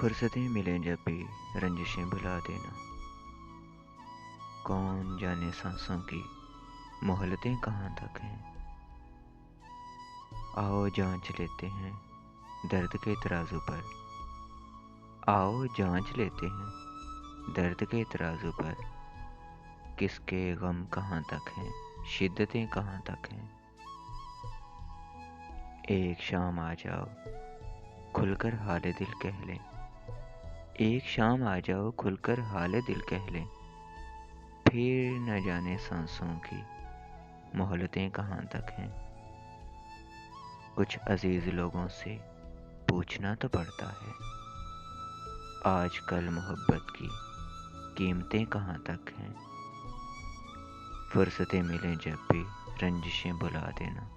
फुर्सतें मिलें जब भी रंजिशें भुला देना। कौन जाने सांसों की मोहलतें कहाँ तक हैं। आओ जांच लेते हैं दर्द के तराजू पर। आओ जांच लेते हैं दर्द के तराजू पर। किसके गम कहाँ तक हैं, शिद्दतें कहाँ तक हैं। एक शाम आ जाओ खुलकर हाल दिल कह लें। एक शाम आ जाओ खुलकर हाल दिल कह लें। फिर न जाने सांसों की मोहलतें कहाँ तक हैं। कुछ अजीज लोगों से पूछना तो पड़ता है, आजकल मोहब्बत की कीमतें कहाँ तक हैं। फुर्सतें मिलें जब भी रंजिशें भुला देना।